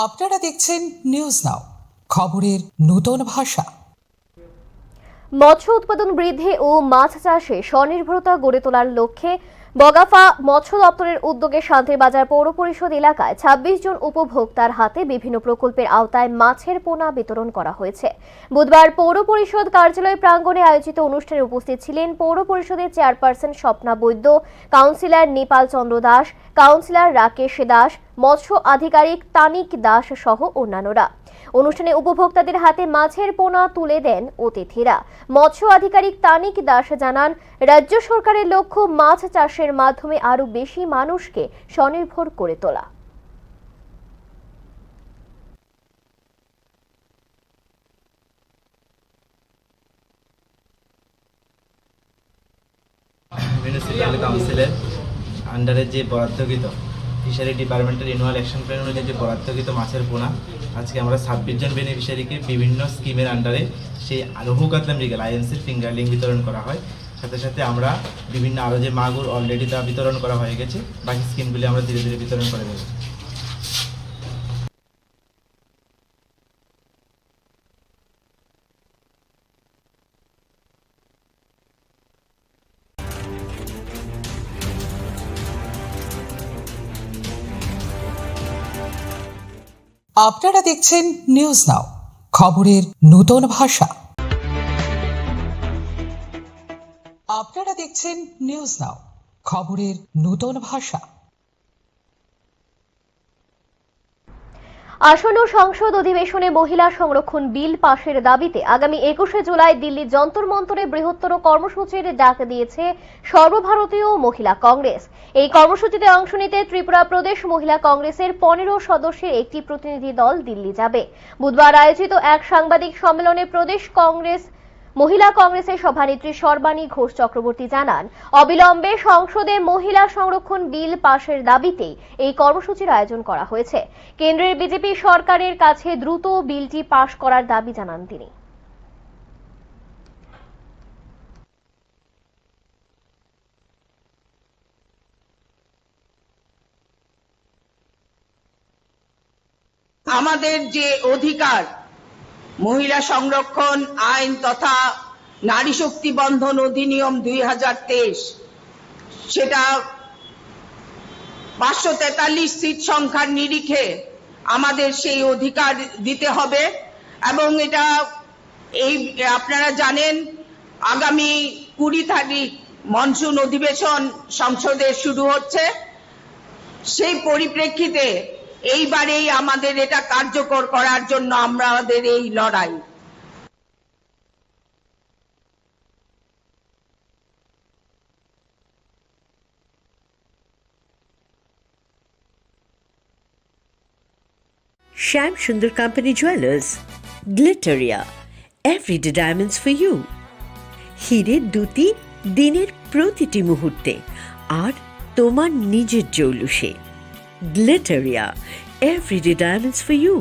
আপনারা দেখছেন news now, খবরের নতুন ভাষা। মৎস্য উৎপাদন বৃদ্ধি ও মাছ চাষে স্বনির্ভরতা গড়ে তোলার লক্ষ্যে বগাফা মৎস্য দপ্তরের উদ্যোগে শান্তিরবাজার পৌর পরিষদ এলাকায় ২৬ জন উপভোক্তার হাতে বিভিন্ন প্রকল্পের আওতায় মাছের পোনা বিতরণ করা হয়েছে। বুধবার পৌর পরিষদ কার্যালয় প্রাঙ্গণে আয়োজিত অনুষ্ঠানে উপস্থিত ছিলেন পৌর পরিষদের চেয়ারপারসন স্বপ্না বৈদ্য, কাউন্সিলর নেপাল চন্দ্র দাস, কাউন্সিলর রাকেশ দাস, মৎস্য আধিকারিক তানিক দাস সহ অন্যান্যরা। অনুষ্ঠানে উপভোক্তাদের হাতে মাছের পোনা তুলে দেন অতিথিরা। মৎস্য আধিকারিক তানিক দাস জানান, রাজ্য সরকারের লক্ষ্য মাছ চাষের মাধ্যমে আরো বেশি মানুষকে স্বনির্ভর করে তোলা। মিউনিসিপ্যাল কাউন্সিলের আন্ডারে যে বরাদ্দকৃত ফিশারি ডিপার্টমেন্টের অ্যানুয়াল অ্যাকশন প্ল্যান অনুযায়ী যে বরাদ্দকৃত মাছের পোনা আজকে আমরা ২৬ জন বেনিফিশিয়ারিকে বিভিন্ন স্কিমের আন্ডারে সেই রুহু কাতলা মৃগেল আইএনসির ফিঙ্গারলিং বিতরণ করা হয়। সাথে সাথে আমরা বিভিন্ন আরও যে মাগুর অলরেডি তা বিতরণ করা হয়ে গেছে, বাকি স্কিমগুলি আমরা ধীরে ধীরে বিতরণ করে দেব। আপনারা দেখছেন নিউজ নাও, খবরের নতুন ভাষা। আপনারা দেখছেন নিউজ নাও, খবরের নতুন ভাষা। আসন্ন সংসদ অধিবেশনে মহিলা সংরক্ষণ বিল পাশের দাবিতে আগামী ২১শে জুলাই দিল্লি যন্তর মন্তরে বৃহত্তর কর্মসূচির ডাক দিয়েছে সর্বভারতীয় মহিলা কংগ্রেস। এই কর্মসূচিতে অংশ নিতে ত্রিপুরা প্রদেশ মহিলা কংগ্রেসের ১৫ সদস্যের একটি প্রতিনিধি দল দিল্লি যাবে। বুধবার আয়োজিত এক সাংবাদিক সম্মেলনে প্রদেশ কংগ্রেস মহিলা কংগ্রেসের সভানেত্রী সর্বাণী ঘোষ চক্রবর্তী জানান, অবিলম্বে সংসদে মহিলা সংরক্ষণ বিল পাশের দাবিতেই এই কর্মসূচির আয়োজন করা হয়েছে। কেন্দ্রের বিজেপি সরকারের কাছে দ্রুত বিলটি পাশ করার দাবি জানান তিনি। আমাদের যে অধিকার মহিলা সংরক্ষণ আইন তথা নারী শক্তি বন্ধন অধিনিয়ম ২০২৩, সেটা ৫৪৩ সিট সংখ্যার নিরিখে আমাদের সেই অধিকার দিতে হবে। এবং এটা আপনারা জানেন, আগামী ২০ তারিখ মনসুন অধিবেশন সংসদে শুরু হচ্ছে। সেই পরিপ্রেক্ষিতে এইবারেই আমাদের এটা কার্যকর করার জন্য আমাদের এই লড়াই। Shyam Sundar Company Jewelers, Glitteria, everyday diamonds for you. হীরের দুটি দিনের প্রতিটি মুহূর্তে আর তোমার নিজের জৌলুসে। Glitteria, everyday diamonds for you.